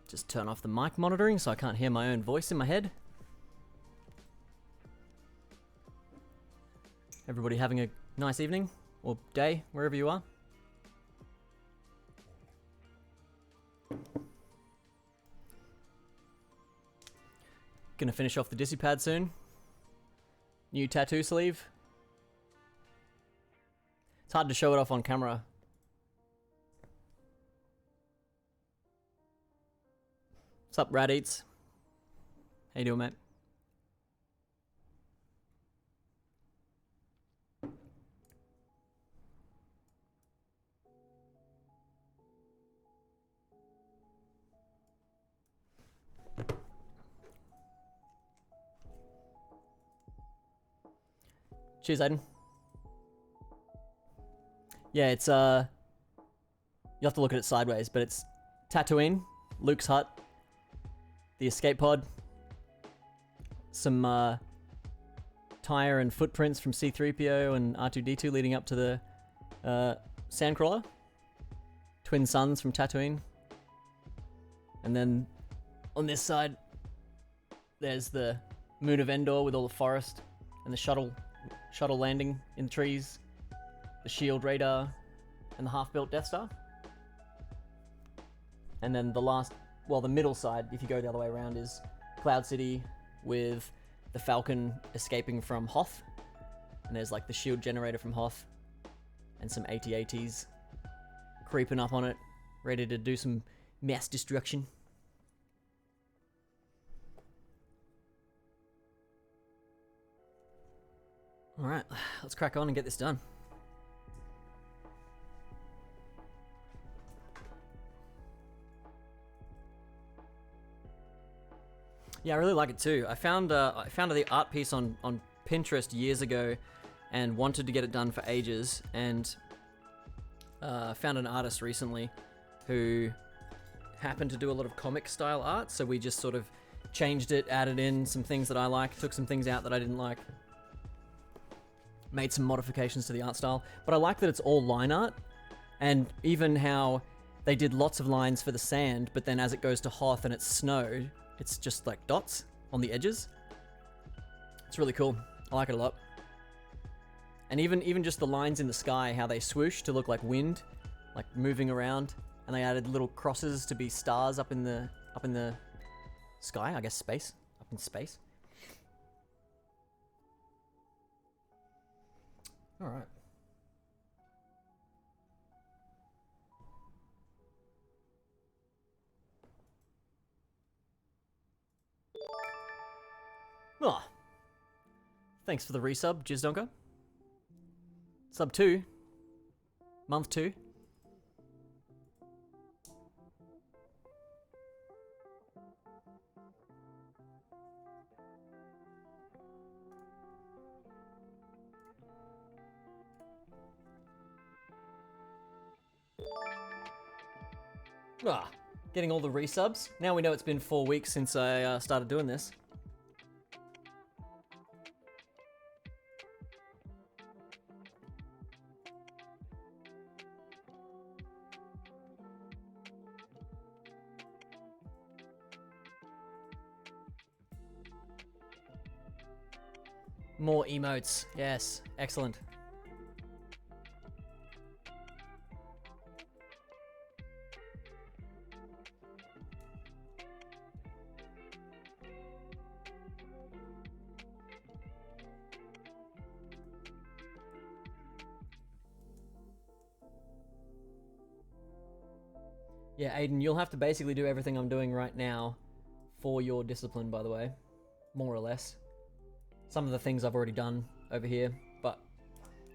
Just turn off the mic monitoring so I can't hear my own voice in my head. Everybody having a nice evening or day, wherever you are. Gonna finish off the Discipad soon. New tattoo sleeve. It's hard to show it off on camera. What's up, Rad Eats? How you doing, mate? Cheers, Aiden. Yeah, it's you have to look at it sideways, but it's Tatooine, Luke's hut, the escape pod, some tire and footprints from C-3PO and R2-D2 leading up to the Sandcrawler, twin suns from Tatooine, and then on this side there's the moon of Endor with all the forest and the shuttle landing in the trees, the shield radar, and the half-built Death Star. And then the middle side, if you go the other way around, is Cloud City with the Falcon escaping from Hoth. And there's like the shield generator from Hoth and some AT-ATs creeping up on it, ready to do some mass destruction. Alright, let's crack on and get this done. Yeah, I really like it too. I found the art piece on Pinterest years ago and wanted to get it done for ages, and found an artist recently who happened to do a lot of comic style art, so we just sort of changed it, added in some things that I like, took some things out that I didn't like, made some modifications to the art style. But I like that it's all line art, and even how they did lots of lines for the sand, but then as it goes to Hoth and it's snow, it's just like dots on the edges. It's really cool. I like it a lot. And even just the lines in the sky, how they swoosh to look like wind, like moving around, and they added little crosses to be stars up in the sky, I guess space, up in space. All right. Oh, thanks for the resub, Jizdonka. Sub 2. Month 2. Getting all the resubs. Now we know it's been 4 weeks since I started doing this. More emotes. Yes, excellent. Yeah, Aiden, you'll have to basically do everything I'm doing right now for your discipline, by the way. More or less. Some of the things I've already done over here, but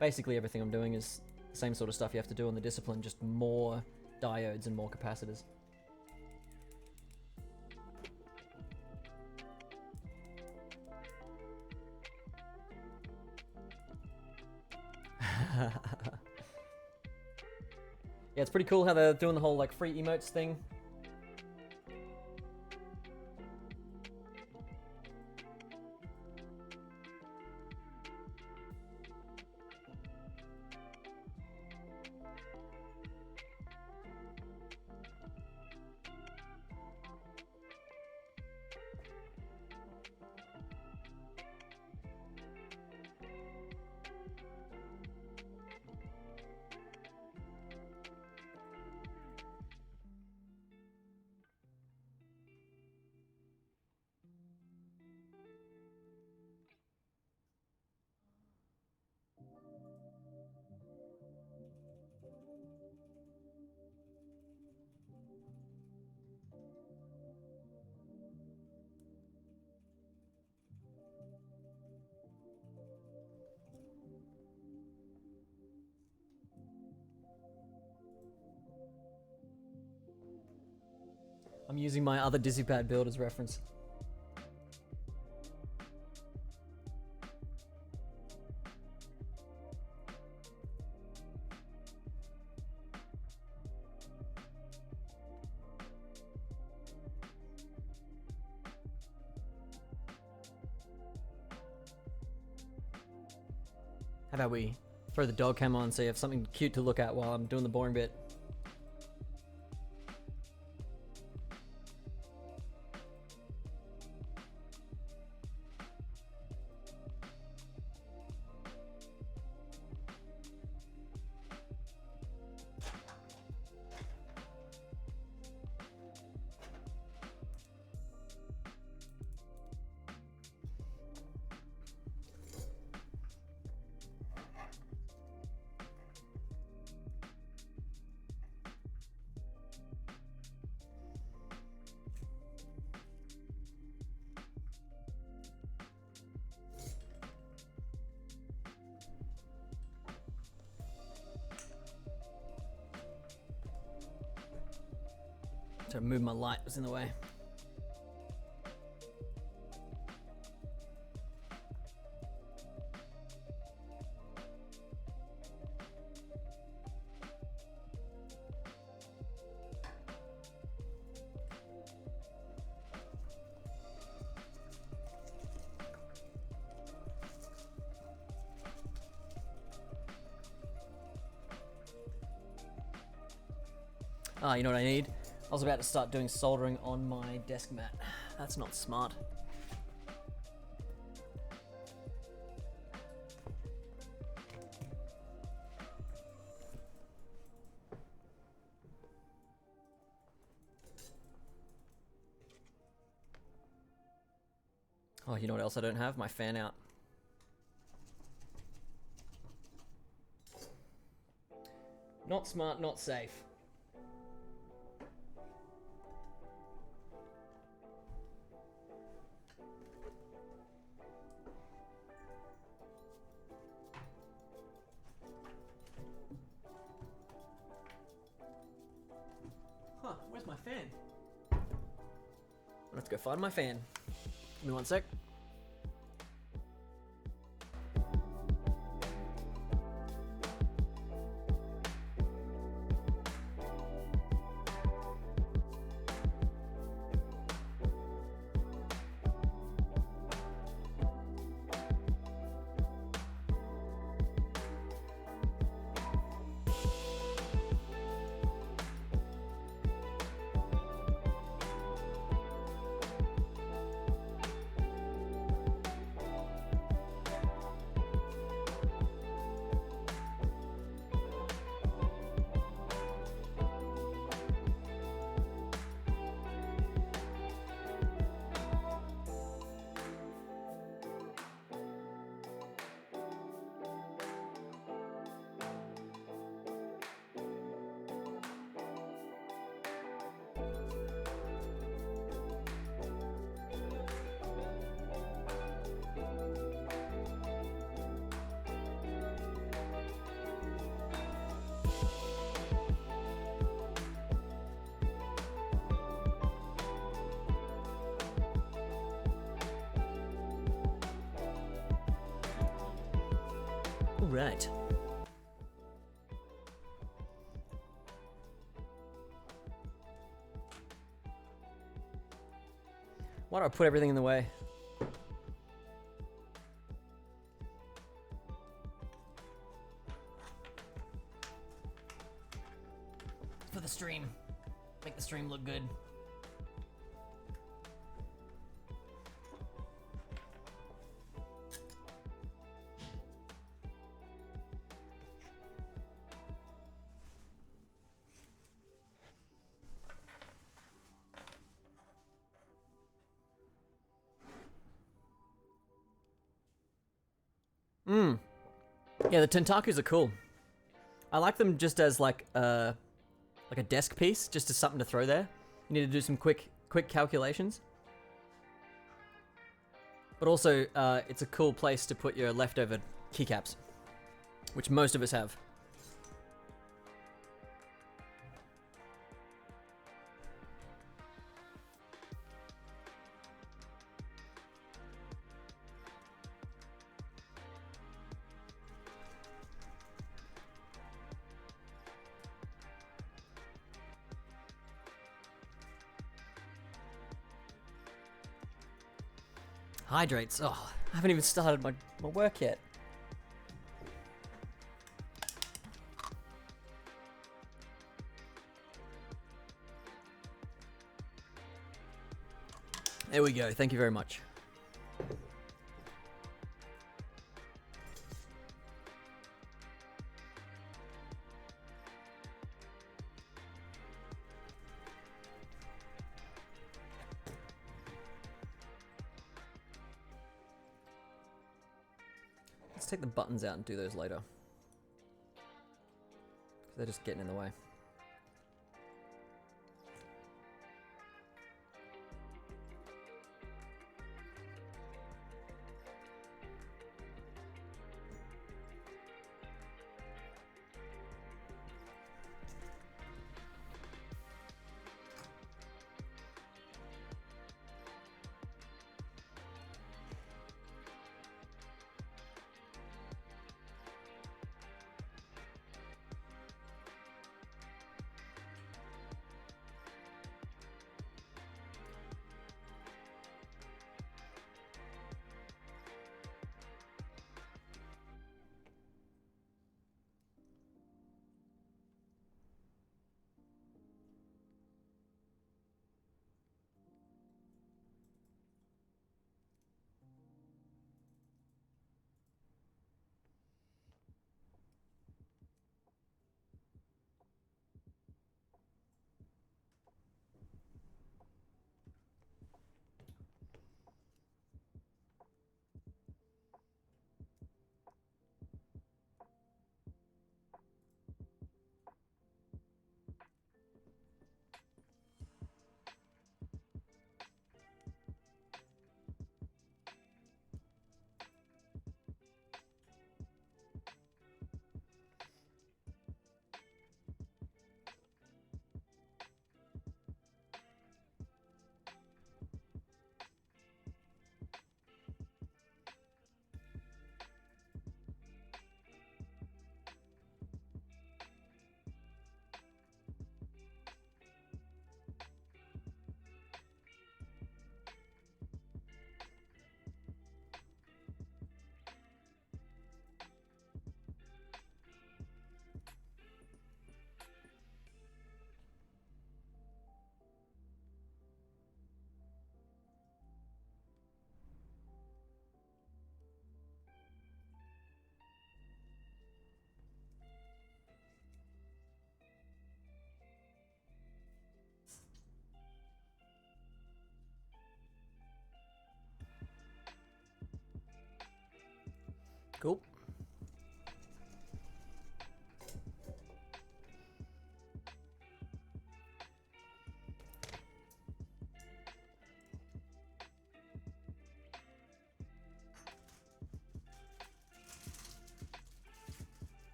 basically everything I'm doing is the same sort of stuff you have to do on the discipline, just more diodes and more capacitors. Yeah, it's pretty cool how they're doing the whole like free emotes thing. I'm using my other Discipad build as reference. How about we throw the dog cam on so you have something cute to look at while I'm doing the boring bit? So move my light was in the way. Ah, you know what I need? I was about to start doing soldering on my desk mat. That's not smart. Oh, you know what else I don't have? My fan out. Not smart, not safe. Huh, where's my fan? Let's go find my fan. Give me one sec. Right. Why do I put everything in the way? For the stream. Make the stream look good. Yeah, the tentakus are cool. I like them just as like a desk piece, just as something to throw there. You need to do some quick calculations. But also, it's a cool place to put your leftover keycaps, which most of us have. Hydrates. Oh, I haven't even started my work yet. There we go. Thank you very much. Let's take the buttons out and do those later. 'Cause they're just getting in the way. Cool.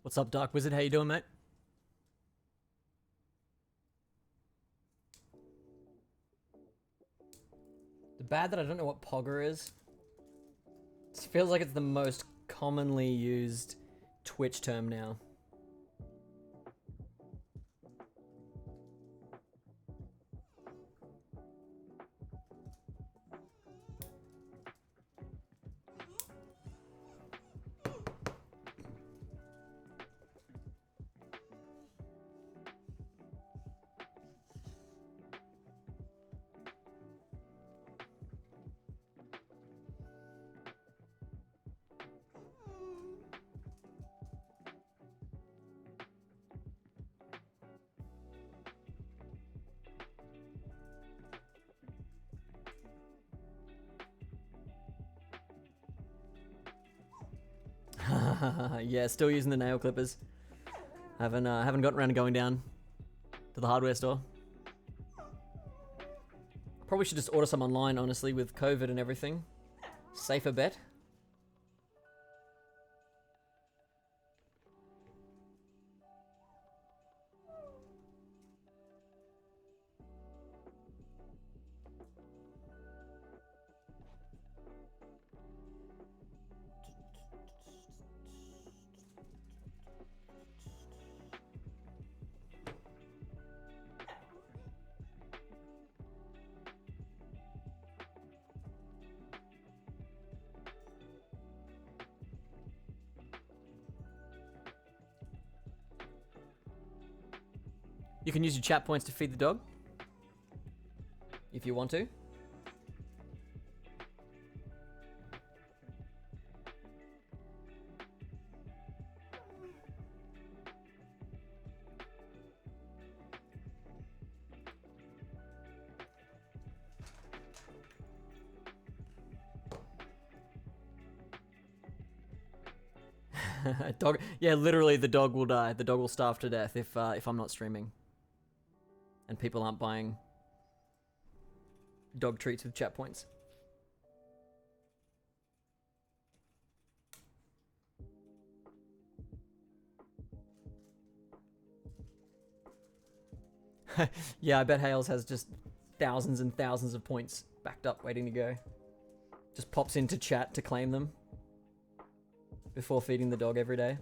What's up, Dark Wizard? How you doing, mate? The bad that I don't know what Pogger is. It feels like it's the most commonly used Twitch term now. Yeah, still using the nail clippers. Haven't gotten around to going down to the hardware store. Probably should just order some online, honestly, with COVID and everything. Safer bet. You can use your chat points to feed the dog. If you want to. Dog, yeah, literally the dog will die. The dog will starve to death if I'm not streaming. And people aren't buying dog treats with chat points. Yeah, I bet Hales has just thousands and thousands of points backed up waiting to go. Just pops into chat to claim them before feeding the dog every day.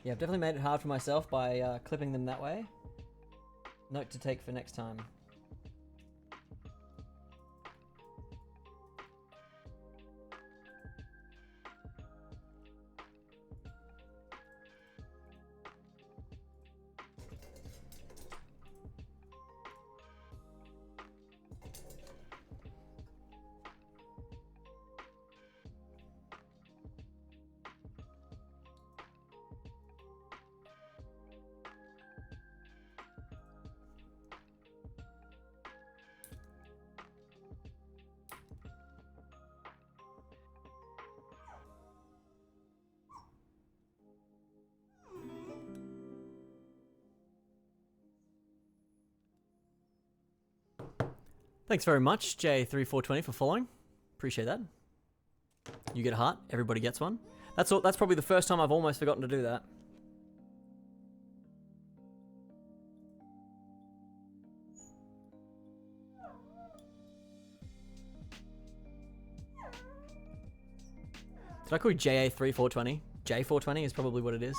Yeah, I've definitely made it hard for myself by clipping them that way. Note to take for next time. Thanks very much, J3420, for following. Appreciate that. You get a heart, everybody gets one. That's all. That's probably the first time I've almost forgotten to do that. Did I call you JA3420? J420 is probably what it is.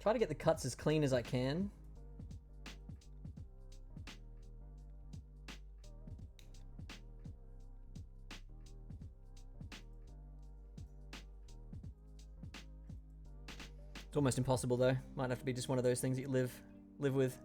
Try to get the cuts as clean as I can. It's almost impossible though. Might have to be just one of those things that you live with.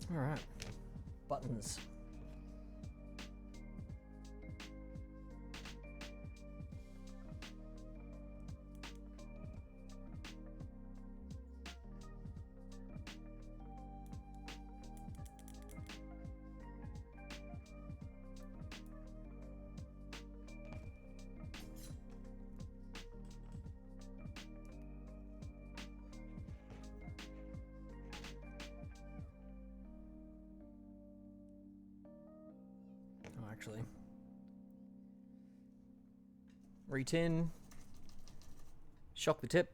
All right, buttons. actually. Retin. Shock the tip.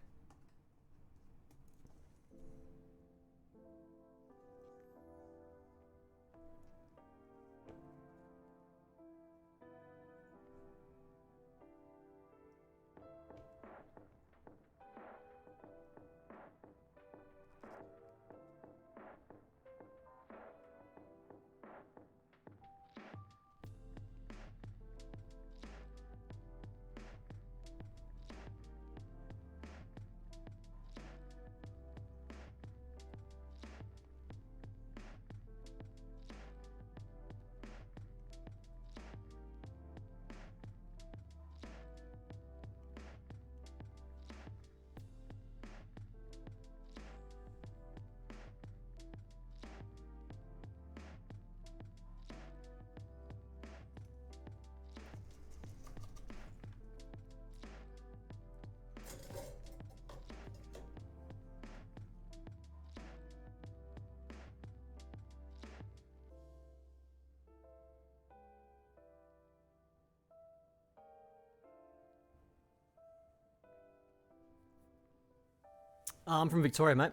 I'm from Victoria, mate.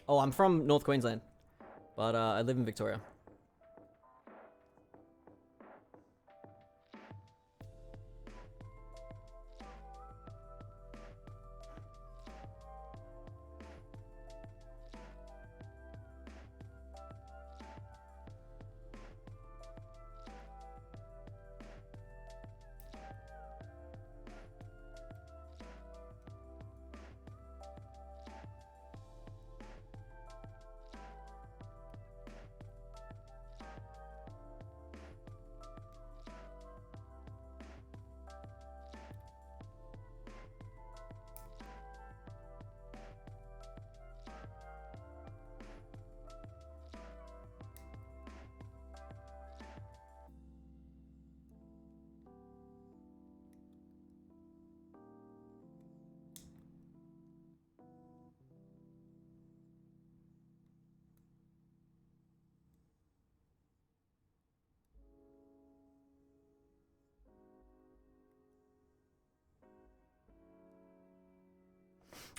Oh, I'm from North Queensland, but I live in Victoria.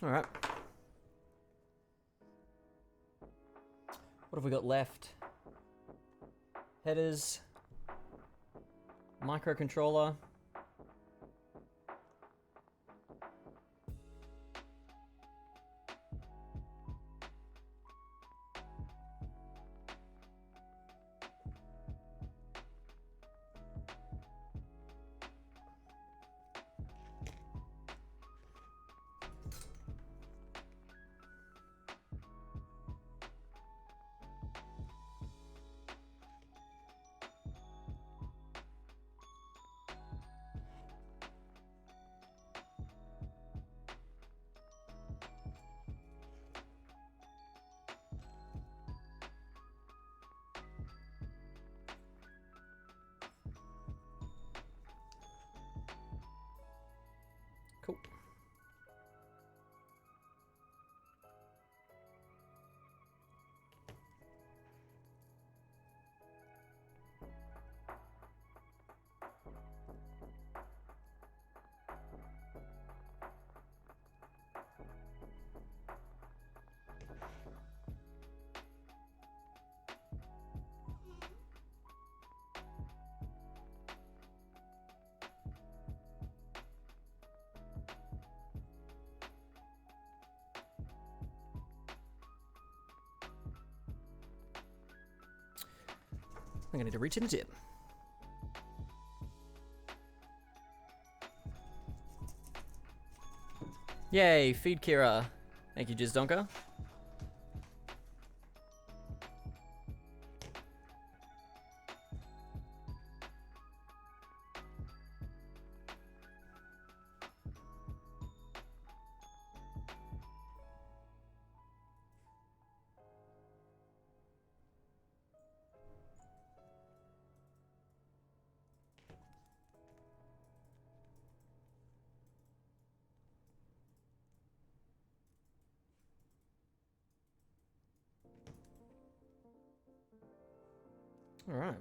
All right. What have we got left? Headers, microcontroller. Cool. I'm gonna need to reach in the tip. Yay, feed Kira. Thank you, Jizdonka. Alright.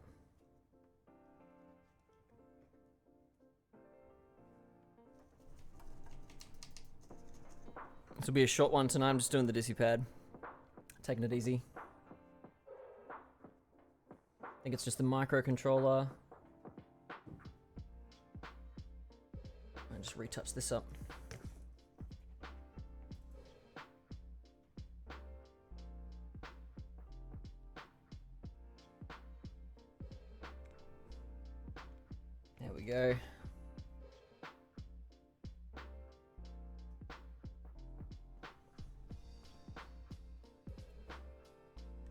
This will be a short one tonight. I'm just doing the Discipad. Taking it easy. I think it's just a microcontroller. I'll just retouch this up. There we go.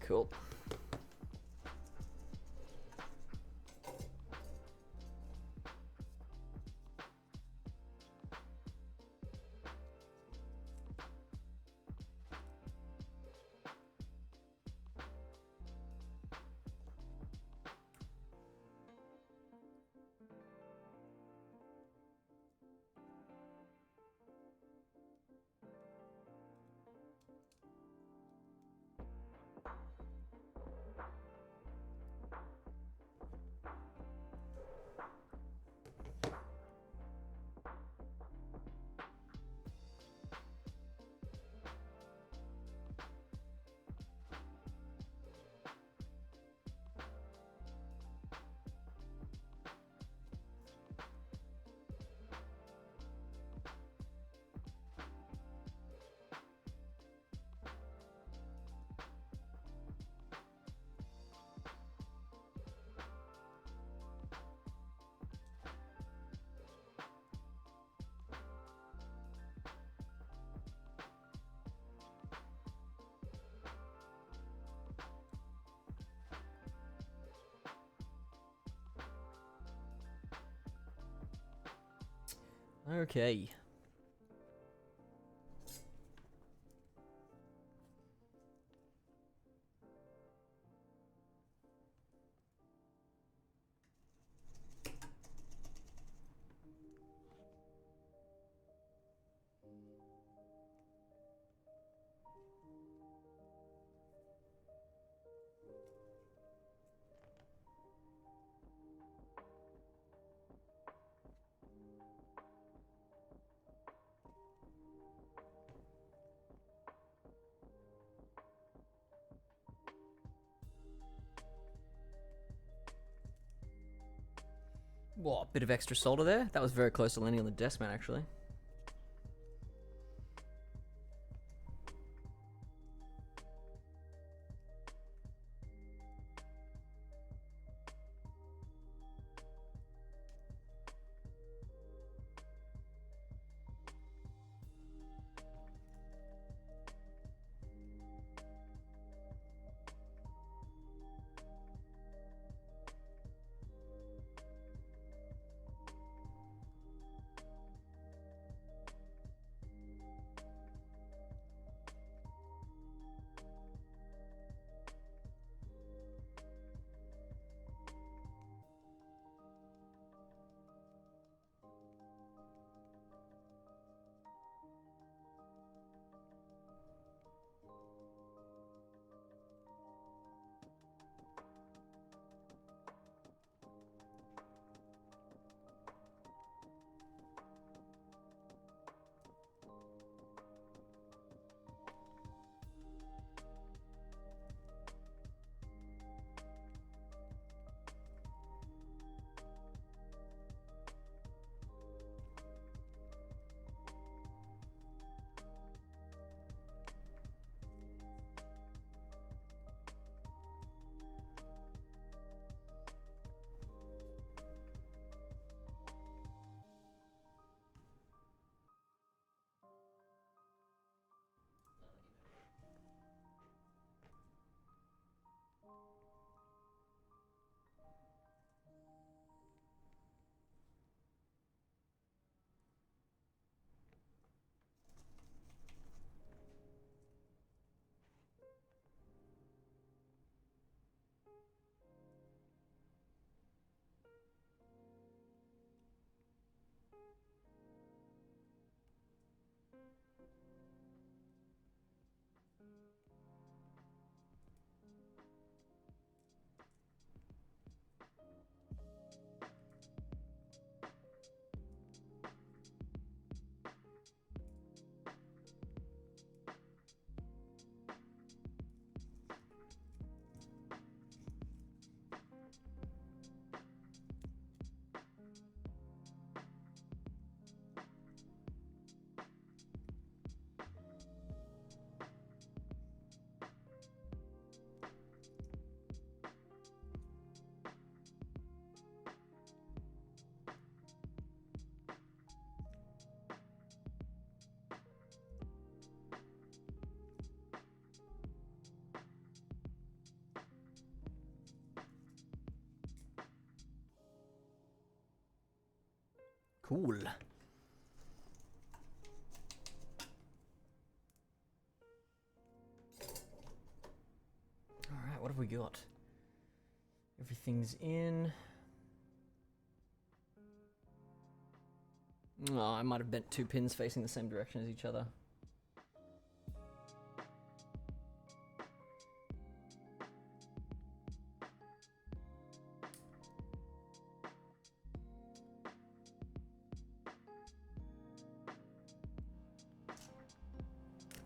Cool. Okay. Whoa, a bit of extra solder there. That was very close to landing on the desk mat, actually. Cool. Alright, what have we got? Everything's in. Oh, I might have bent 2 pins facing the same direction as each other.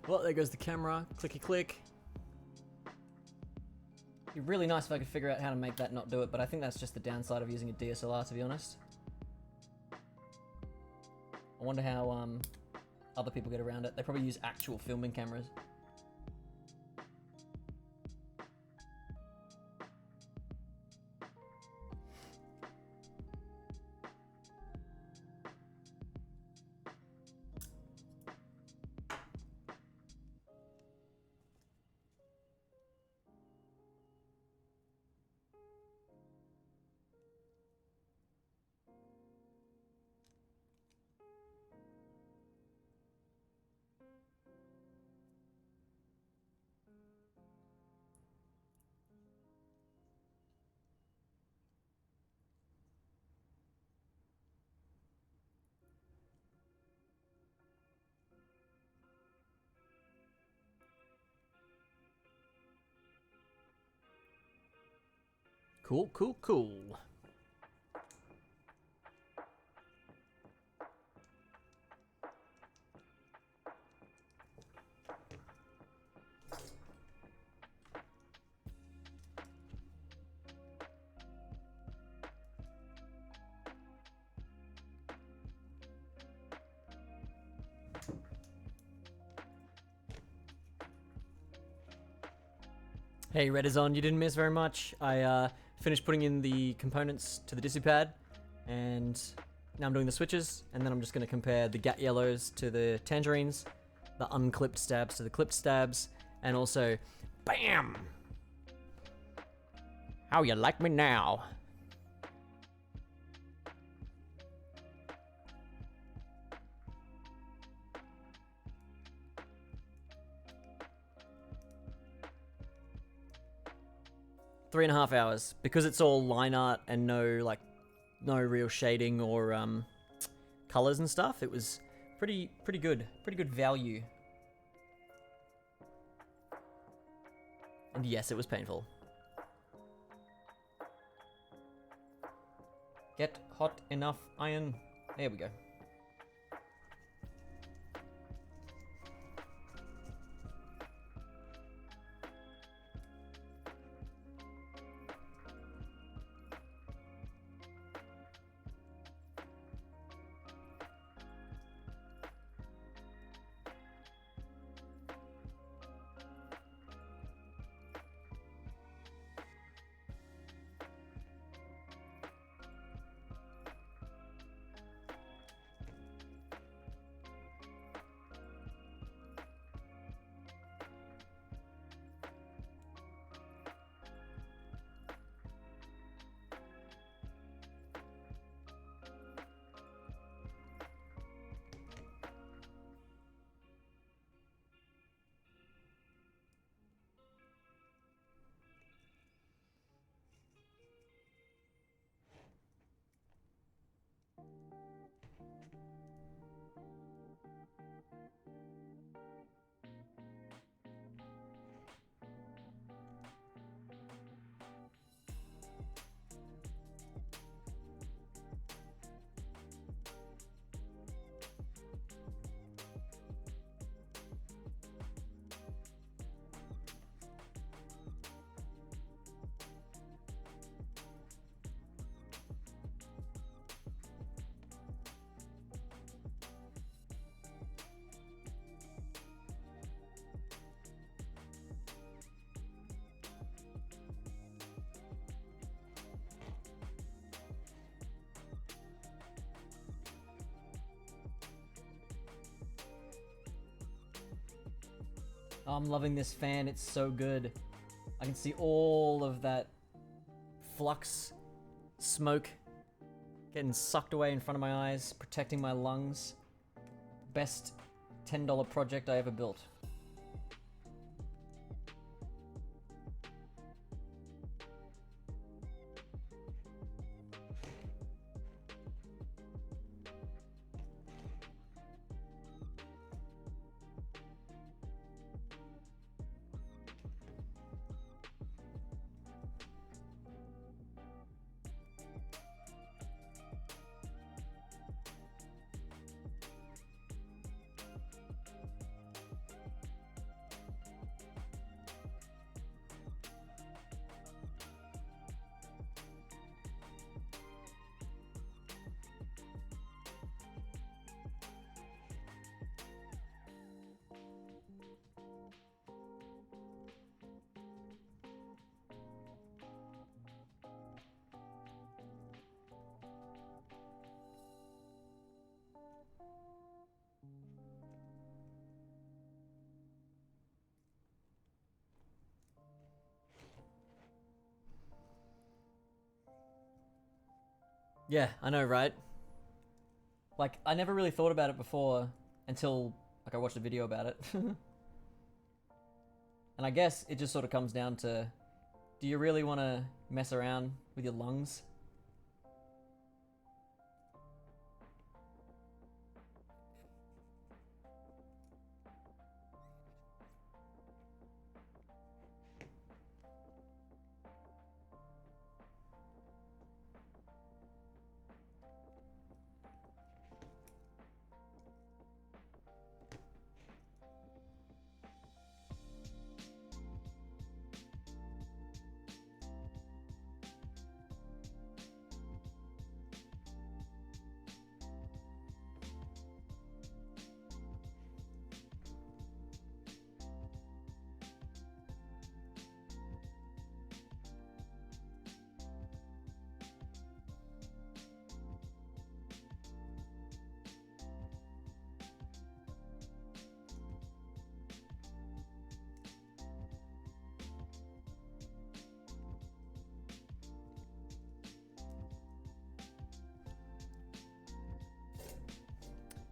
Well, there goes the camera. Clicky click. It'd be really nice if I could figure out how to make that not do it, but I think that's just the downside of using a DSLR, to be honest. I wonder how other people get around it. They probably use actual filming cameras. Cool, cool, cool. Hey, Red is on. You didn't miss very much. I finished putting in the components to the Discipad, and now I'm doing the switches, and then I'm just going to compare the Gat Yellows to the Tangerines, the unclipped stabs to the clipped stabs, and also, BAM! How you like me now? Three and a half hours, because it's all line art and no real shading or colors and stuff. It was pretty good value. And yes, it was painful. Get hot enough iron. There we go. Oh, I'm loving this fan, it's so good. I can see all of that flux, smoke Getting sucked away in front of my eyes, protecting my lungs. Best $10 project I ever built. Yeah, I know, right? Like, I never really thought about it before until, like, I watched a video about it. And I guess it just sort of comes down to, do you really want to mess around with your lungs?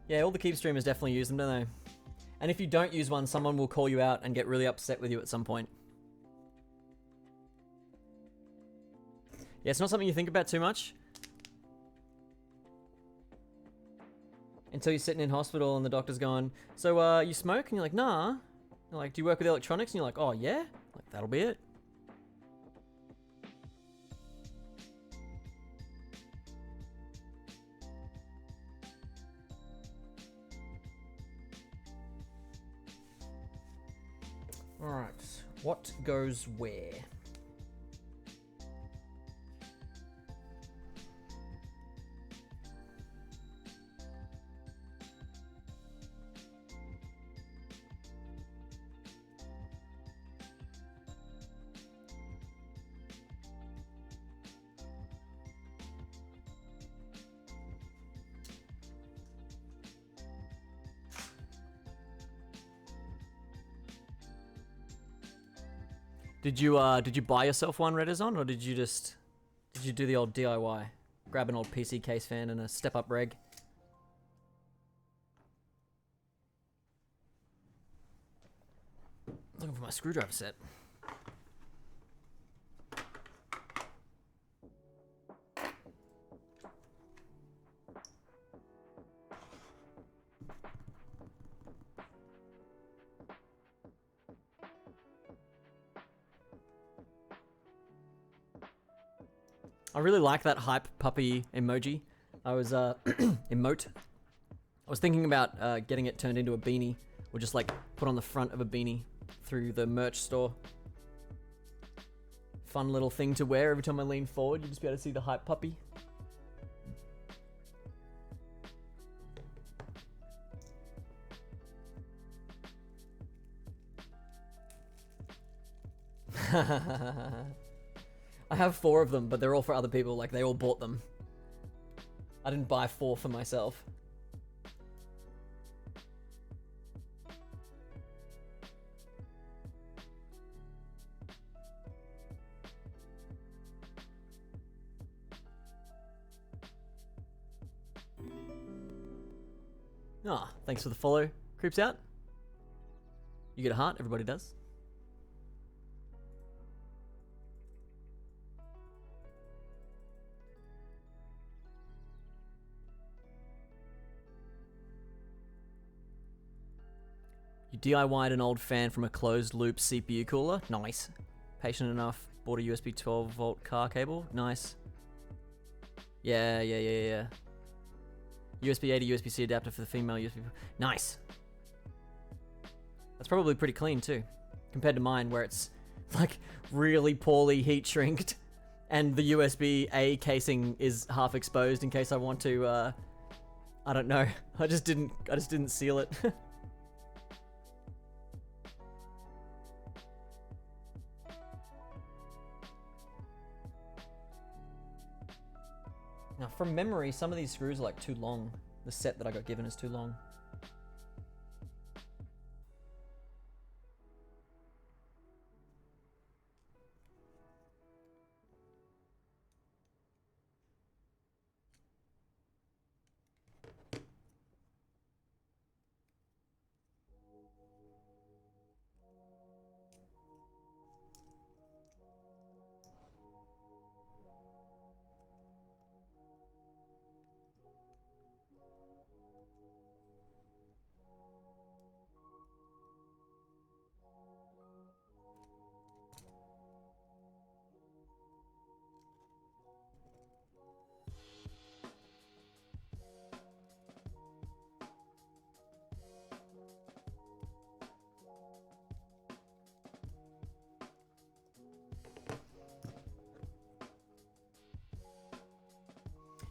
Yeah, all the Keeb streamers definitely use them, don't they? And if you don't use one, someone will call you out and get really upset with you at some point. Yeah, it's not something you think about too much. Until you're sitting in hospital and the doctor's going, so, you smoke? And you're like, nah. They're like, do you work with electronics? And you're like, oh, yeah? Like, that'll be it. Alright, what goes where? Did you buy yourself one, Redizon, or did you do the old DIY? Grab an old PC case fan and a step-up reg? Looking for my screwdriver set. I really like that hype puppy emoji. I was, emote. I was thinking about getting it turned into a beanie, or just like put on the front of a beanie through the merch store. Fun little thing to wear every time I lean forward. You just be able to see the hype puppy. I have 4 of them, but they're all for other people. Like, they all bought them. I didn't buy 4 for myself. Ah, thanks for the follow. Creeps out. You get a heart, everybody does. You DIY'd an old fan from a closed loop CPU cooler? Nice. Patient enough, bought a USB 12 volt car cable? Nice. Yeah. USB-A to USB-C adapter for the female USB. Nice. That's probably pretty clean too, compared to mine where it's like really poorly heat shrinked and the USB-A casing is half exposed in case I want to, I don't know. I just didn't seal it. Now, from memory, some of these screws are like too long. The set that I got given is too long.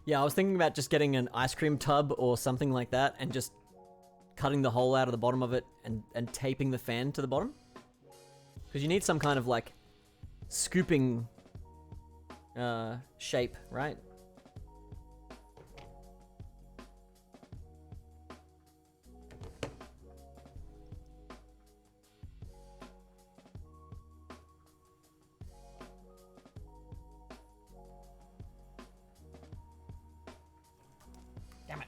Yeah, I was thinking about just getting an ice cream tub or something like that and just cutting the hole out of the bottom of it and taping the fan to the bottom. Because you need some kind of like scooping shape, right? Damn it.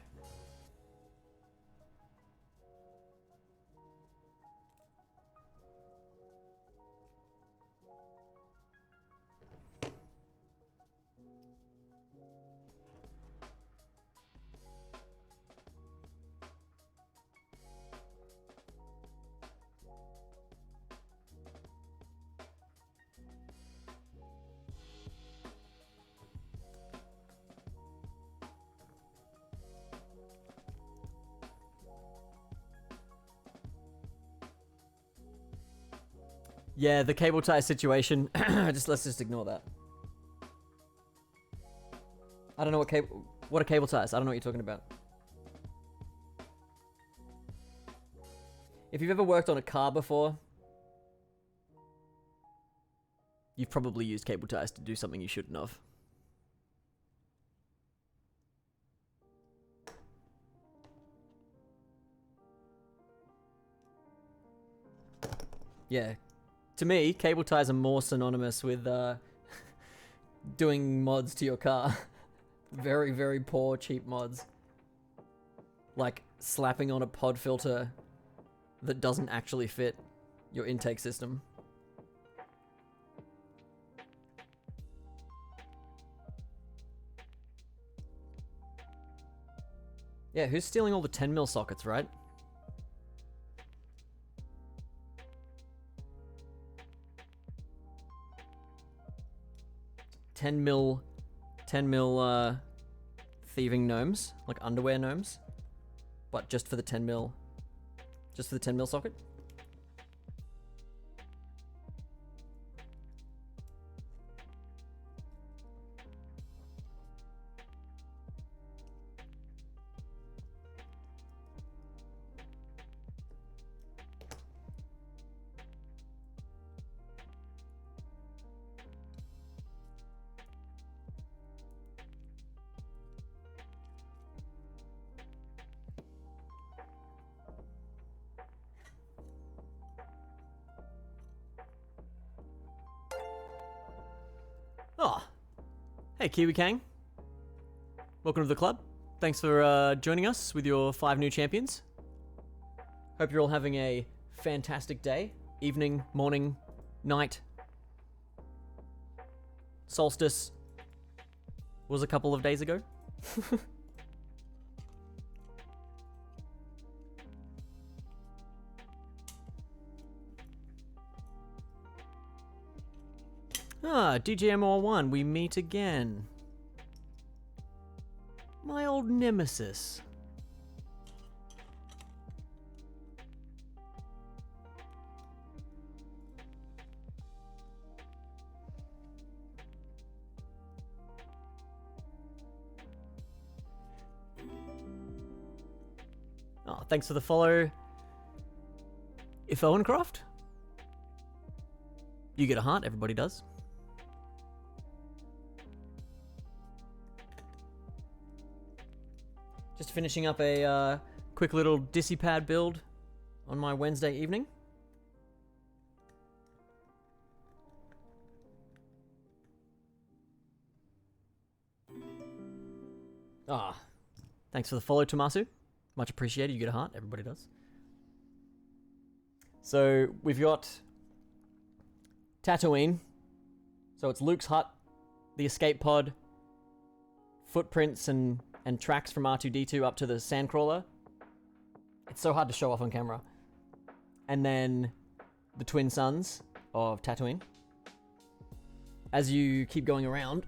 Yeah, the cable tie situation. Let's just ignore that. I don't know what a cable tie is. I don't know what you're talking about. If you've ever worked on a car before, you've probably used cable ties to do something you shouldn't have. Yeah. To me, cable ties are more synonymous with doing mods to your car. Very, very poor, cheap mods. Like slapping on a pod filter that doesn't actually fit your intake system. Yeah, who's stealing all the 10mm sockets, right? $10 mil thieving gnomes, like underwear gnomes, but just for the 10mm socket. Oh, hey Kiwi Kang. Welcome to the club. Thanks for joining us with your 5 new champions. Hope you're all having a fantastic day, evening, morning, night. Solstice was a couple of days ago. DGMR1, we meet again. My old nemesis. Oh, thanks for the follow. If Owencroft? You get a heart, everybody does. Just finishing up a quick little Discipad build on my Wednesday evening. Thanks for the follow, Tomasu. Much appreciated. You get a heart. Everybody does. So we've got Tatooine. So it's Luke's hut, the escape pod, footprints and tracks from R2-D2 up to the sandcrawler. It's so hard to show off on camera. And then the twin suns of Tatooine. As you keep going around,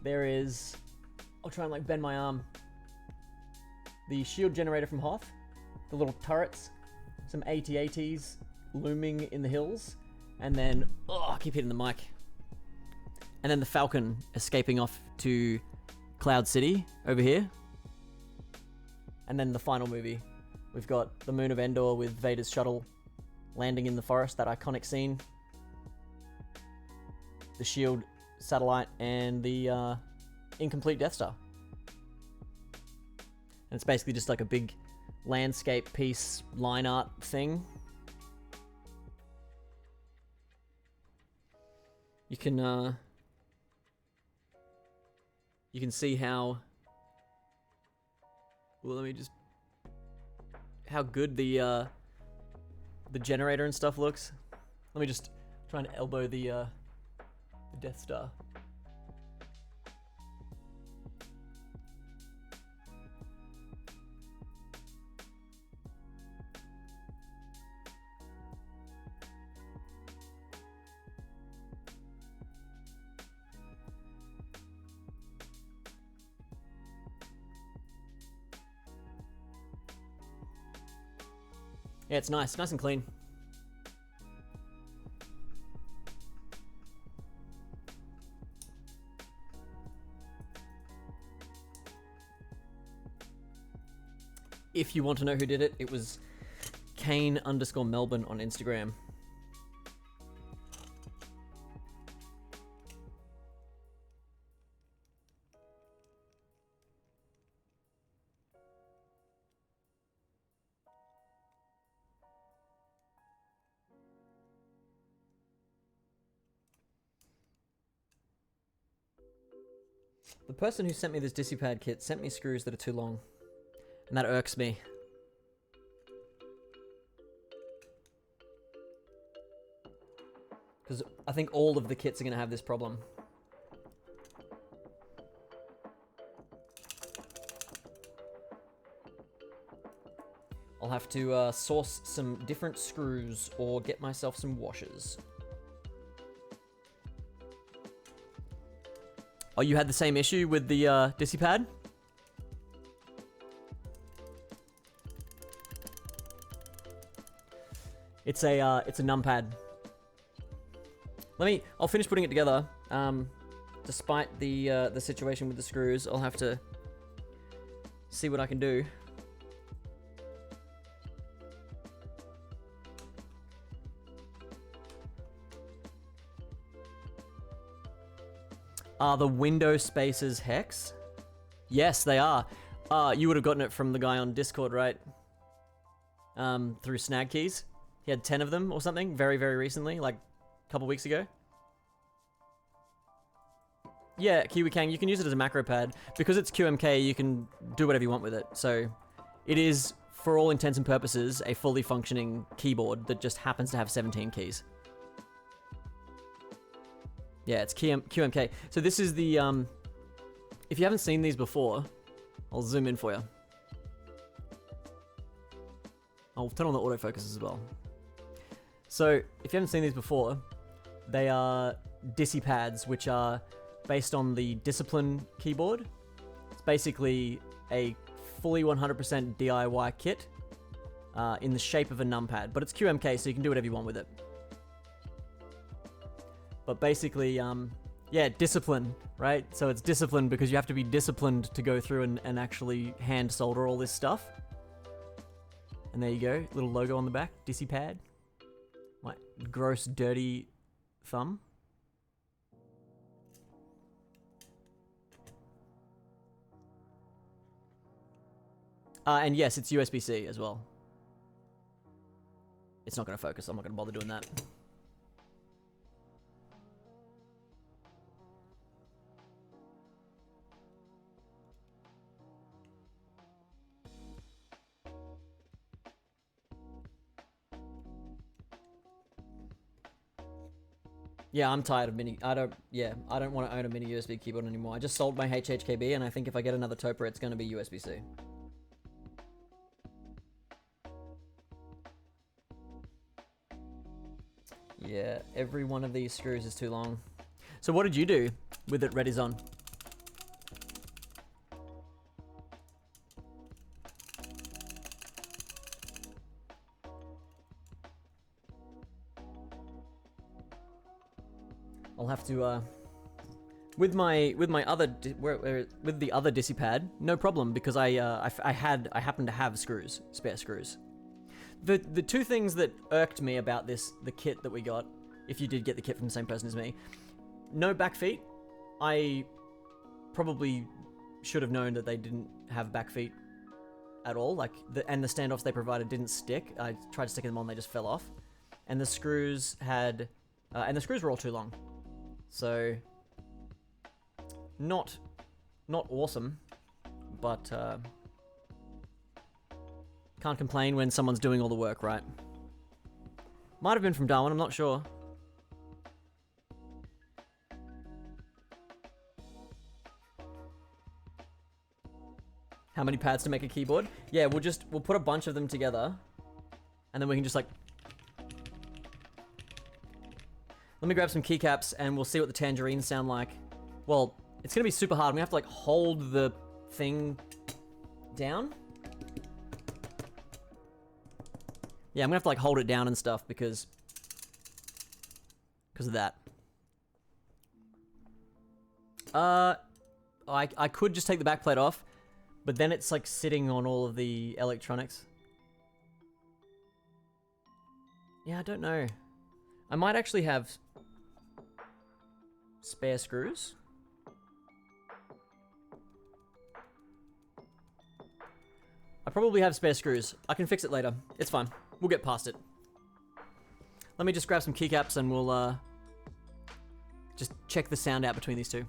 there is... I'll try and like bend my arm. The shield generator from Hoth, the little turrets, some AT-ATs looming in the hills, and then, I keep hitting the mic. And then the Falcon escaping off to Cloud City over here. And then the final movie. We've got the Moon of Endor with Vader's shuttle landing in the forest, that iconic scene. The shield satellite and the incomplete Death Star. And it's basically just like a big landscape piece, line art thing. You can see how... Well, let me just... How good the generator and stuff looks. Let me just try and elbow the Death Star. Yeah, it's nice and clean. If you want to know who did it, it was Kane_Melbourne on Instagram. The person who sent me this Discipad kit sent me screws that are too long. And that irks me. Because I think all of the kits are going to have this problem. I'll have to source some different screws or get myself some washers. Oh, you had the same issue with the Discipad? It's a numpad. I'll finish putting it together. Despite the situation with the screws, I'll have to see what I can do. Are the window spaces hex? Yes, they are. You would have gotten it from the guy on Discord, right? Through Snag Keys. He had 10 of them or something very, very recently, like a couple weeks ago. Yeah, Kiwi Kang, you can use it as a macro pad. Because it's QMK, you can do whatever you want with it. So it is, for all intents and purposes, a fully functioning keyboard that just happens to have 17 keys. Yeah, it's QMK. So this is the, if you haven't seen these before, I'll zoom in for you. I'll turn on the autofocus as well. So if you haven't seen these before, they are Discipads, which are based on the Discipline keyboard. It's basically a fully 100% DIY kit in the shape of a numpad, but it's QMK, so you can do whatever you want with it. But basically, yeah, discipline, right? So it's discipline because you have to be disciplined to go through and actually hand solder all this stuff. And there you go, little logo on the back, Discipad. My gross, dirty thumb. And yes, it's USB-C as well. It's not going to focus, I'm not going to bother doing that. Yeah, I'm tired of mini. I don't want to own a mini USB keyboard anymore. I just sold my HHKB, and I think if I get another Toper, it's going to be USB-C. Yeah, every one of these screws is too long. So what did you do with it ready on? I'll have to with the other Discipad, no problem, because I happen to have spare screws. The two things that irked me about the kit that we got, if you did get the kit from the same person as me, no back feet. I probably should have known that they didn't have back feet at all. Like and the standoffs they provided didn't stick. I tried sticking them on, they just fell off. And the screws were all too long. So, not awesome, but can't complain when someone's doing all the work, right? Might have been from Darwin, I'm not sure. How many pads to make a keyboard? Yeah, we'll put a bunch of them together, and then we can just like... Let me grab some keycaps and we'll see what the Tangerines sound like. Well, it's gonna be super hard. We have to like hold the thing down. Yeah, I'm gonna have to like hold it down and stuff because of that. I could just take the back plate off, but then it's like sitting on all of the electronics. Yeah, I don't know. I might actually have spare screws. I probably have spare screws. I can fix it later. It's fine. We'll get past it. Let me just grab some keycaps and we'll just check the sound out between these two.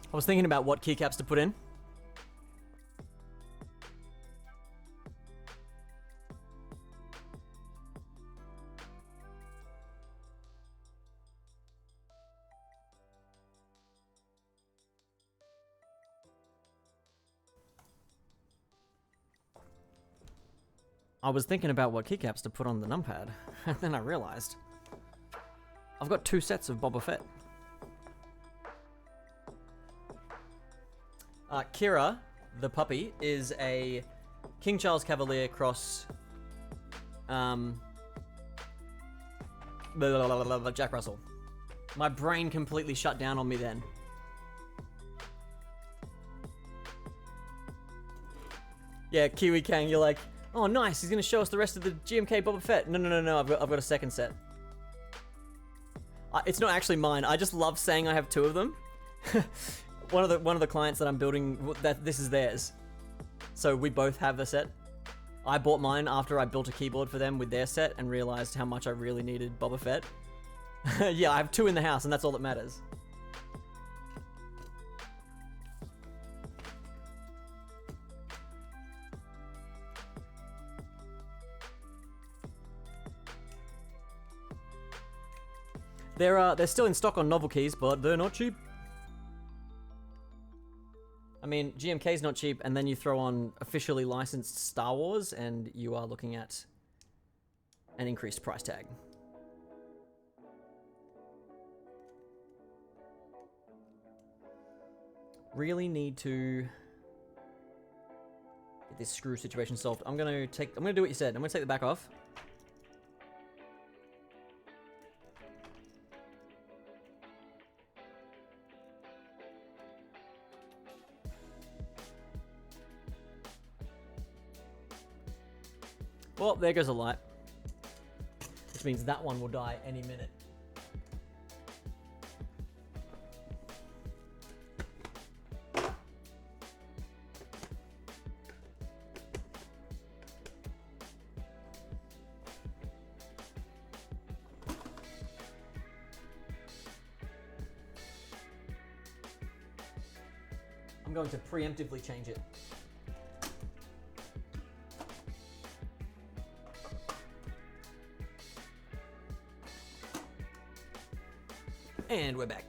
I was thinking about what keycaps to put in. I was thinking about what keycaps to put on the numpad, and then I realized I've got 2 sets of Boba Fett. Kira, the puppy, is a King Charles Cavalier cross Jack Russell. My brain completely shut down on me then. Yeah, Kiwi Kang, you're like, oh nice, he's gonna show us the rest of the GMK Boba Fett. No, I've got a second set. It's not actually mine. I just love saying I have two of them. one of the clients that I'm building, this is theirs. So we both have the set. I bought mine after I built a keyboard for them with their set and realized how much I really needed Boba Fett. Yeah, I have two in the house and that's all that matters. They're still in stock on novel keys, but they're not cheap. I mean, GMK's not cheap, and then you throw on officially licensed Star Wars, and you are looking at an increased price tag. Really need to get this screw situation solved. I'm gonna do what you said. I'm gonna take the back off. Well, there goes a light. Which means that one will die any minute. I'm going to preemptively change it. And we're back.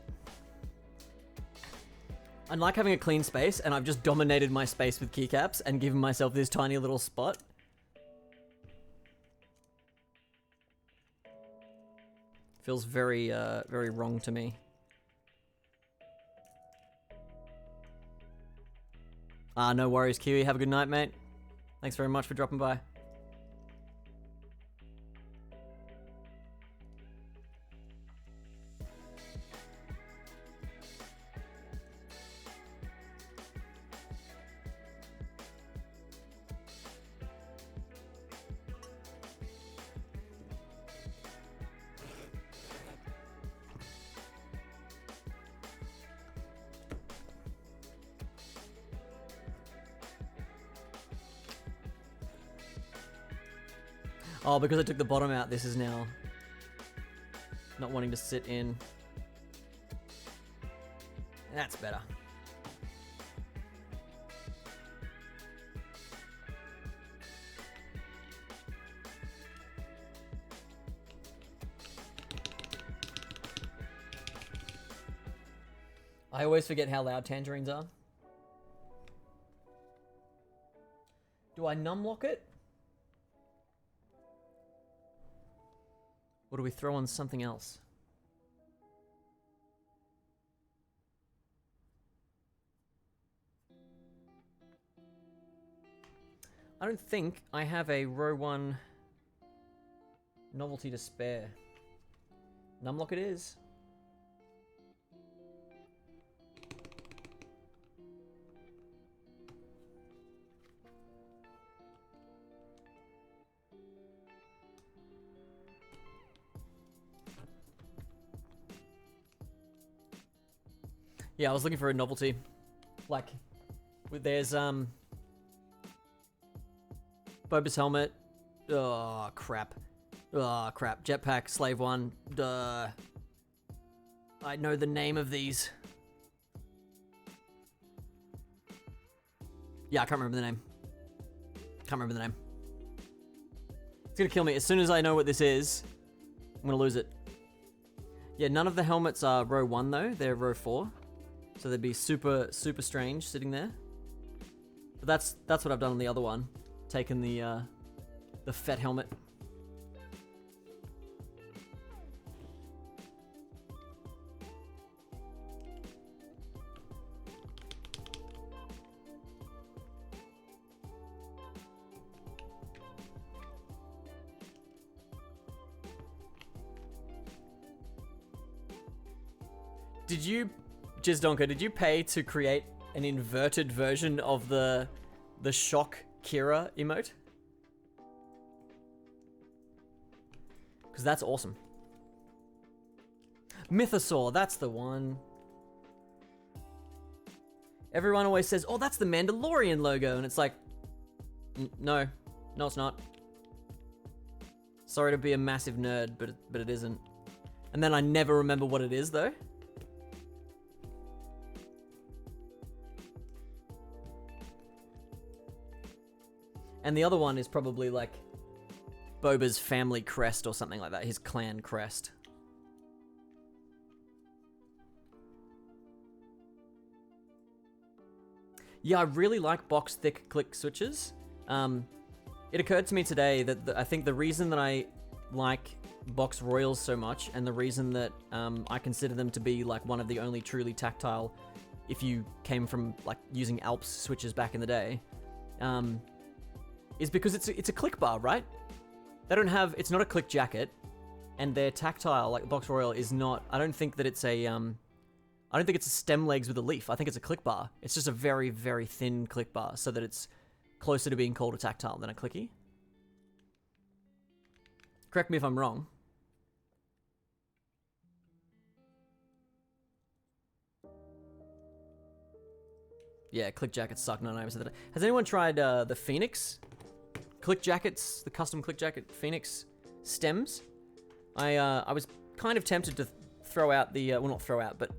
I like having a clean space, and I've just dominated my space with keycaps and given myself this tiny little spot. Feels very, very wrong to me. No worries, Kiwi. Have a good night, mate. Thanks very much for dropping by. Oh, because I took the bottom out, this is now not wanting to sit in. That's better. I always forget how loud Tangerines are. Do I numlock it? Or do we throw on something else? I don't think I have a row 1 novelty to spare. Numlock it is. Yeah, I was looking for a novelty. Like, there's, Boba's helmet. Oh, crap. Oh, crap. Jetpack, Slave 1. Duh. I know the name of these. Yeah, I can't remember the name. Can't remember the name. It's gonna kill me. As soon as I know what this is, I'm gonna lose it. Yeah, none of the helmets are row 1 though. They're row 4. So they'd be super, super strange sitting there. But that's what I've done on the other one. Taken the Fett helmet. Did you, Jizdonka, did you pay to create an inverted version of the shock Kira emote? Because that's awesome. Mythosaur, that's the one. Everyone always says, oh, that's the Mandalorian logo. And it's like, no, it's not. Sorry to be a massive nerd, but it isn't. And then I never remember what it is, though. And the other one is probably like Boba's family crest or something like that, his clan crest. Yeah, I really like box thick click switches. It occurred to me today that I think the reason that I like box royals so much, and the reason that I consider them to be like one of the only truly tactile, if you came from like using Alps switches back in the day, is because it's a click bar, right? They don't have, it's not a click jacket, and they're tactile. Like the box royal is not. I don't think that it's a I don't think it's a stem legs with a leaf. I think it's a click bar. It's just a very, very thin click bar so that it's closer to being called a tactile than a clicky. Correct me if I'm wrong. Yeah, click jackets suck 99% of the time. Has anyone tried the Phoenix click jackets, the custom click jacket Phoenix stems? I was kind of tempted to throw out the, well, not throw out, but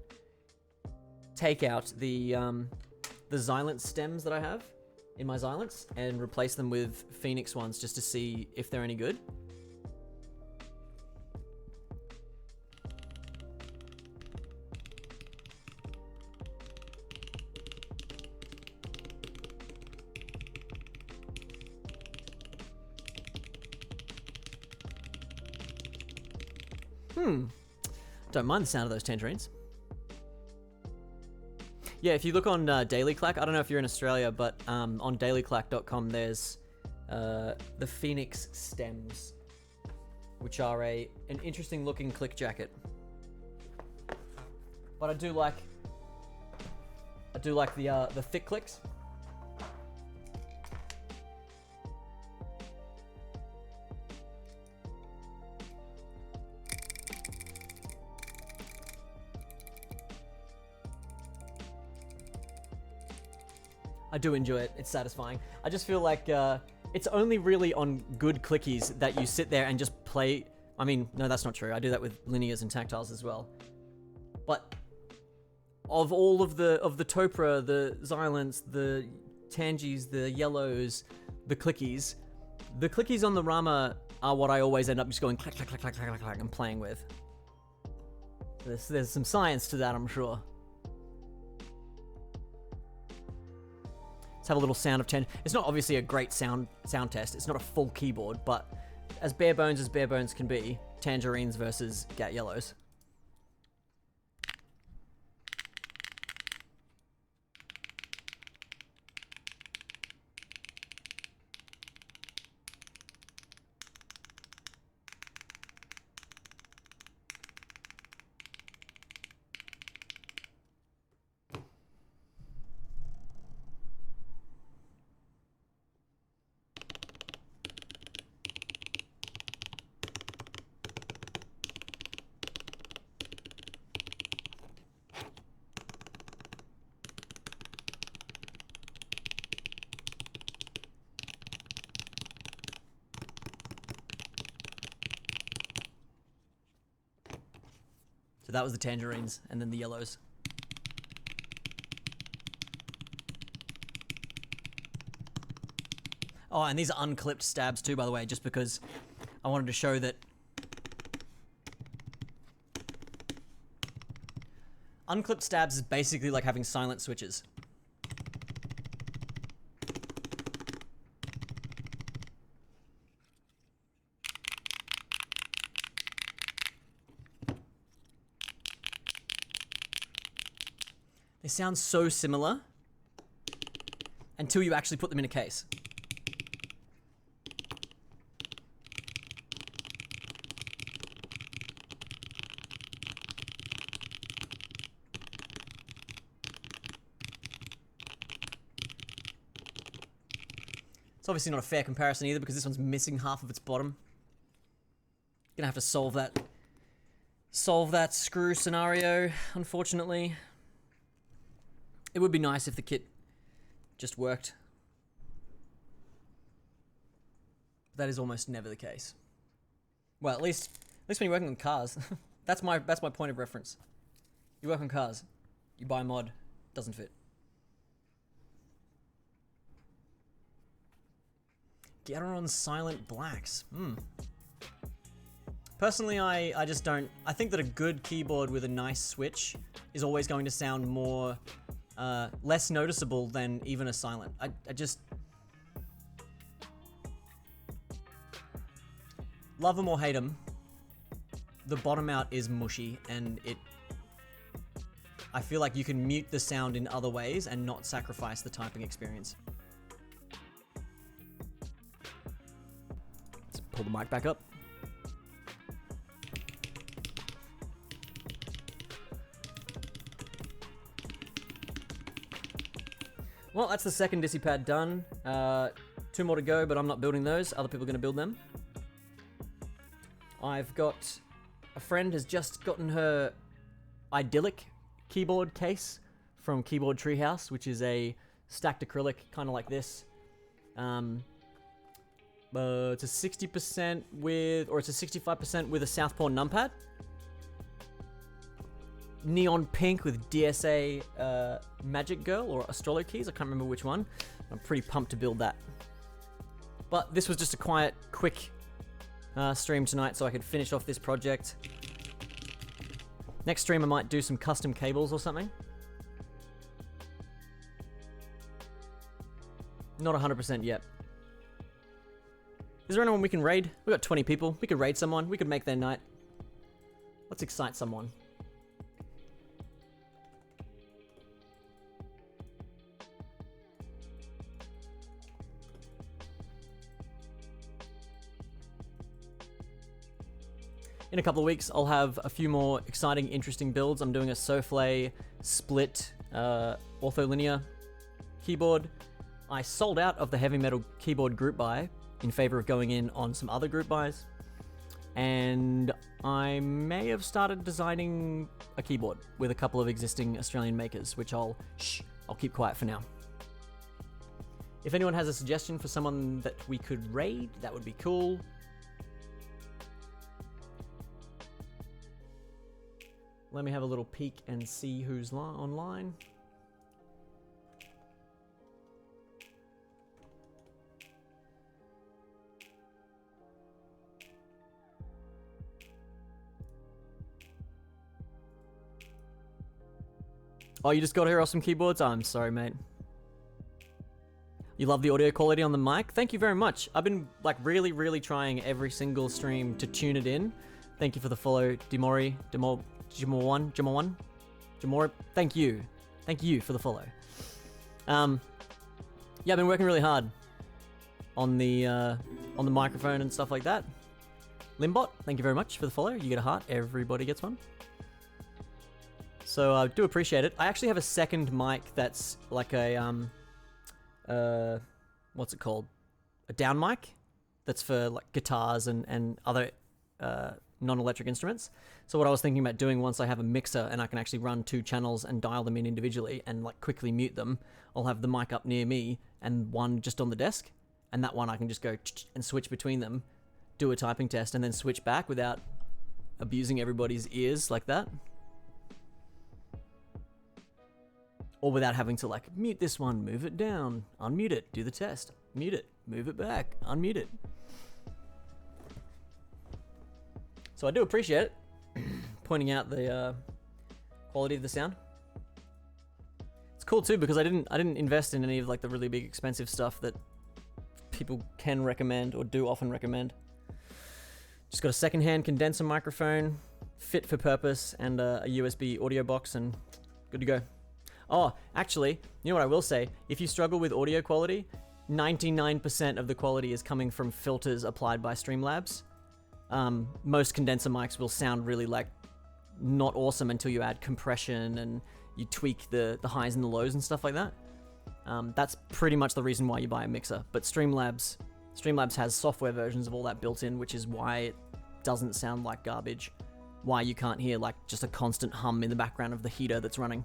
take out the Xylence stems that I have in my Xylence and replace them with Phoenix ones just to see if they're any good. Don't mind the sound of those tangerines. Yeah, if you look on Daily Clack, I don't know if you're in Australia, but on dailyclack.com there's the Phoenix stems, which are an interesting looking click jacket. But I do like the thick clicks. I do enjoy it. It's satisfying. I just feel like it's only really on good clickies that you sit there and just play. I mean, no, that's not true. I do that with linears and tactiles as well. But of all of the Topra, the Xylence, the Tangies, the Yellows, the clickies on the Rama are what I always end up just going clack, clack, clack, clack, clack, clack, and playing with. There's some science to that, I'm sure. Have a little sound of 10. It's not obviously a great sound test. It's not a full keyboard, but as bare bones can be, Tangerines versus Gat Yellows. So that was the Tangerines, and then the Yellows. Oh, and these are unclipped stabs too, by the way, just because I wanted to show that unclipped stabs is basically like having silent switches. They sound so similar until you actually put them in a case. It's obviously not a fair comparison either because this one's missing half of its bottom. Gonna have to solve that screw scenario, unfortunately. It would be nice if the kit just worked. That is almost never the case. Well, at least when you're working on cars. that's my point of reference. You work on cars, you buy a mod, doesn't fit. Gateron Silent Blacks. Personally, I just don't. I think that a good keyboard with a nice switch is always going to sound more, less noticeable than even a silent. I just love them or hate them. The bottom out is mushy, and I feel like you can mute the sound in other ways and not sacrifice the typing experience. Let's pull the mic back up. Well, that's the second Discipad done. 2 more to go, but I'm not building those. Other people are going to build them. I've got a friend has just gotten her idyllic keyboard case from Keyboard Treehouse, which is a stacked acrylic, kind of like this. It's a 60% with, or it's a 65% with a Southpaw numpad. Neon pink with DSA Magic Girl or Astrolo keys. I can't remember which one. I'm pretty pumped to build that. But this was just a quiet, quick stream tonight so I could finish off this project. Next stream I might do some custom cables or something. Not 100% yet. Is there anyone we can raid? We've got 20 people. We could raid someone. We could make their night. Let's excite someone. In a couple of weeks, I'll have a few more exciting, interesting builds. I'm doing a Souffle split ortholinear keyboard. I sold out of the heavy metal keyboard group buy in favor of going in on some other group buys. And I may have started designing a keyboard with a couple of existing Australian makers, which I'll keep quiet for now. If anyone has a suggestion for someone that we could raid, that would be cool. Let me have a little peek and see who's online. Oh, you just got here awesome keyboards? Oh, I'm sorry, mate. You love the audio quality on the mic? Thank you very much. I've been like really trying every single stream to tune it in. Thank you for the follow, Jamor, thank you for the follow. Yeah, I've been working really hard on the microphone and stuff like that. Limbot, thank you very much for the follow. You get a heart, everybody gets one. So I do appreciate it. I actually have a second mic that's like a what's it called? A down mic that's for like guitars and other non-electric instruments. So what I was thinking about doing once I have a mixer and I can actually run 2 channels and dial them in individually and like quickly mute them, I'll have the mic up near me and one just on the desk, and that one I can just go and switch between them, do a typing test, and then switch back without abusing everybody's ears like that. Or without having to like mute this one, move it down, unmute it, do the test, mute it, move it back, unmute it. So I do appreciate it, pointing out the quality of the sound. It's cool too because I didn't invest in any of like the really big expensive stuff that people can recommend or do often recommend. Just got a secondhand condenser microphone, fit for purpose, and a USB audio box, and good to go. Oh, actually, you know what I will say? If you struggle with audio quality, 99% of the quality is coming from filters applied by Streamlabs. Most condenser mics will sound really like not awesome until you add compression and you tweak the highs and the lows and stuff like that. That's pretty much the reason why you buy a mixer. But Streamlabs has software versions of all that built in, which is why it doesn't sound like garbage. Why you can't hear like just a constant hum in the background of the heater that's running.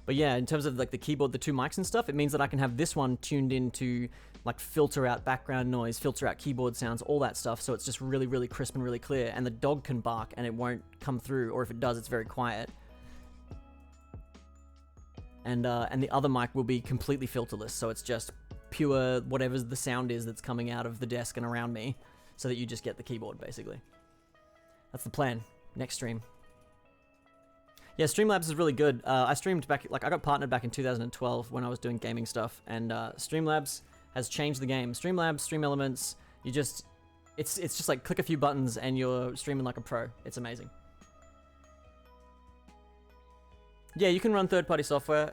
But yeah, in terms of like the keyboard, the two mics and stuff, it means that I can have this one tuned in to like filter out background noise, filter out keyboard sounds, all that stuff. So it's just really, really crisp and really clear. And the dog can bark and it won't come through, or if it does, it's very quiet. And the other mic will be completely filterless, so it's just pure whatever the sound is that's coming out of the desk and around me, so that you just get the keyboard, basically. That's the plan. Next stream. Yeah, Streamlabs is really good. I streamed back, like I got partnered back in 2012 when I was doing gaming stuff, and Streamlabs has changed the game. Streamlabs, Stream Elements, it's just like click a few buttons and you're streaming like a pro. It's amazing. Yeah, you can run third-party software.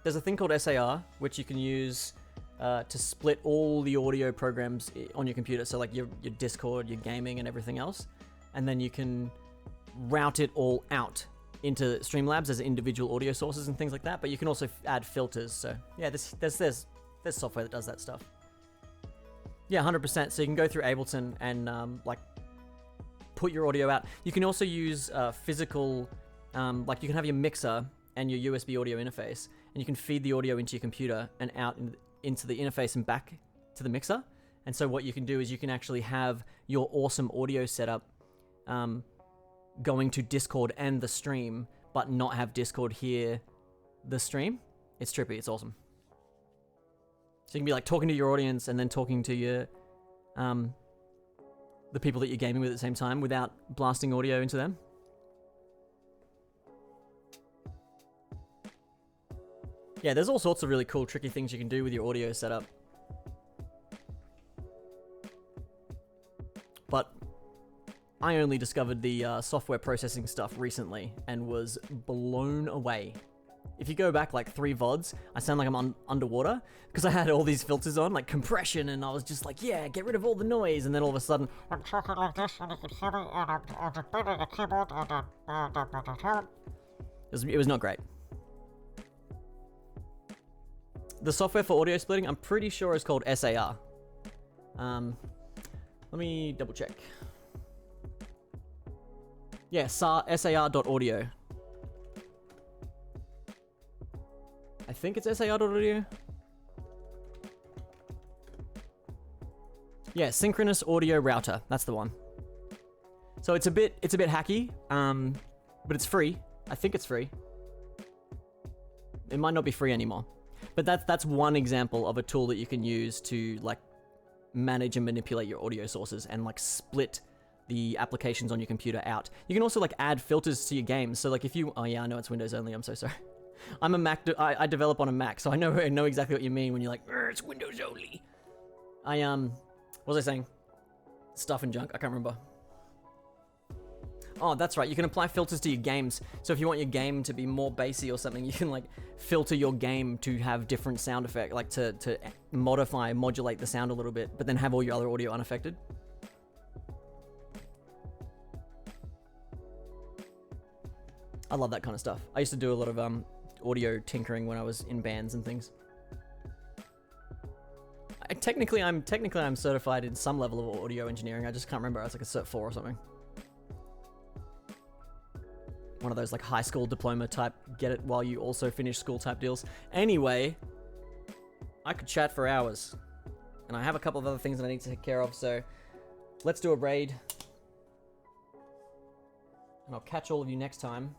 There's a thing called SAR, which you can use to split all the audio programs on your computer. So like your Discord, your gaming, and everything else. And then you can route it all out into Streamlabs as individual audio sources and things like that. But you can also add filters. So yeah, there's software that does that stuff. Yeah, 100%. So you can go through Ableton and like put your audio out. You can also use physical, like you can have your mixer and your USB audio interface, and you can feed the audio into your computer and out into the interface and back to the mixer. And so what you can do is you can actually have your awesome audio setup going to Discord and the stream, but not have Discord hear the stream. It's trippy. It's awesome. So you can be like talking to your audience and then talking to your the people that you're gaming with at the same time without blasting audio into them. Yeah, there's all sorts of really cool, tricky things you can do with your audio setup. But I only discovered the software processing stuff recently and was blown away. If you go back like 3 VODs, I sound like I'm underwater because I had all these filters on, like compression, and I was just like, yeah, get rid of all the noise, and then all of a sudden, I'm talking like this, and you can hear me, and I'm just beating the keyboard, and it was not great. The software for audio splitting, I'm pretty sure is called SAR. Let me double check. Yeah, SAR.audio. I think it's SAR.audio. Yeah, synchronous audio router. That's the one. So it's a bit hacky, but it's free. I think it's free. It might not be free anymore. But that's one example of a tool that you can use to like manage and manipulate your audio sources and like split the applications on your computer out. You can also like add filters to your games. So like if you, oh yeah, I know it's Windows only. I'm so sorry. I'm a Mac. I develop on a Mac, so I know exactly what you mean when you're like, it's Windows only. What was I saying? Stuff and junk. I can't remember. Oh, that's right. You can apply filters to your games. So if you want your game to be more bassy or something, you can like filter your game to have different sound effect, like to modulate the sound a little bit, but then have all your other audio unaffected. I love that kind of stuff. I used to do a lot of audio tinkering when I was in bands and things. Technically I'm certified in some level of audio engineering. I just can't remember. It's like a Cert 4 or something. One of those like high school diploma type, get it while you also finish school type deals. Anyway, I could chat for hours. And I have a couple of other things that I need to take care of, so let's do a raid. And I'll catch all of you next time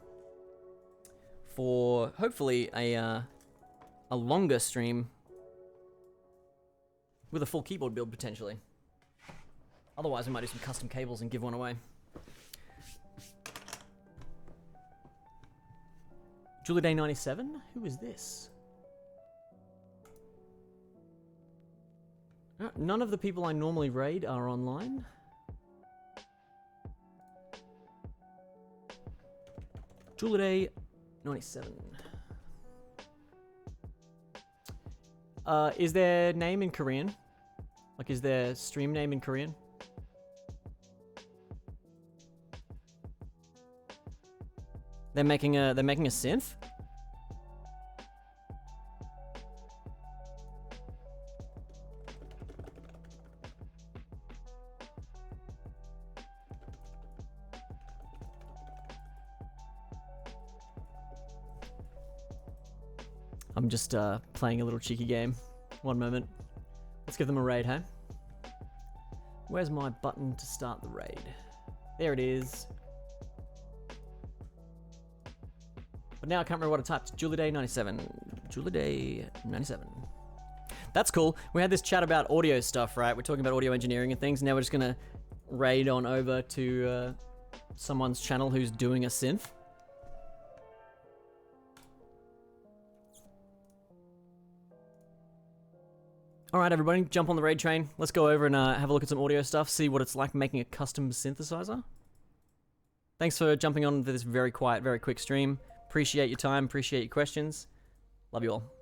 for hopefully a longer stream with a full keyboard build potentially. Otherwise, we might do some custom cables and give one away. Julie Day 97? Who is this? None of the people I normally raid are online. Julie Day 97. Is their name in Korean? Like, is their stream name in Korean? They're making a synth? I'm just playing a little cheeky game. One moment. Let's give them a raid, hey? Where's my button to start the raid? There it is. But now I can't remember what I typed. Juliday97. Juliday97. That's cool. We had this chat about audio stuff, right? We're talking about audio engineering and things. Now we're just gonna raid on over to someone's channel who's doing a synth. Alright everybody, jump on the raid train. Let's go over and have a look at some audio stuff, see what it's like making a custom synthesizer. Thanks for jumping on for this very quiet, very quick stream. Appreciate your time, appreciate your questions. Love you all.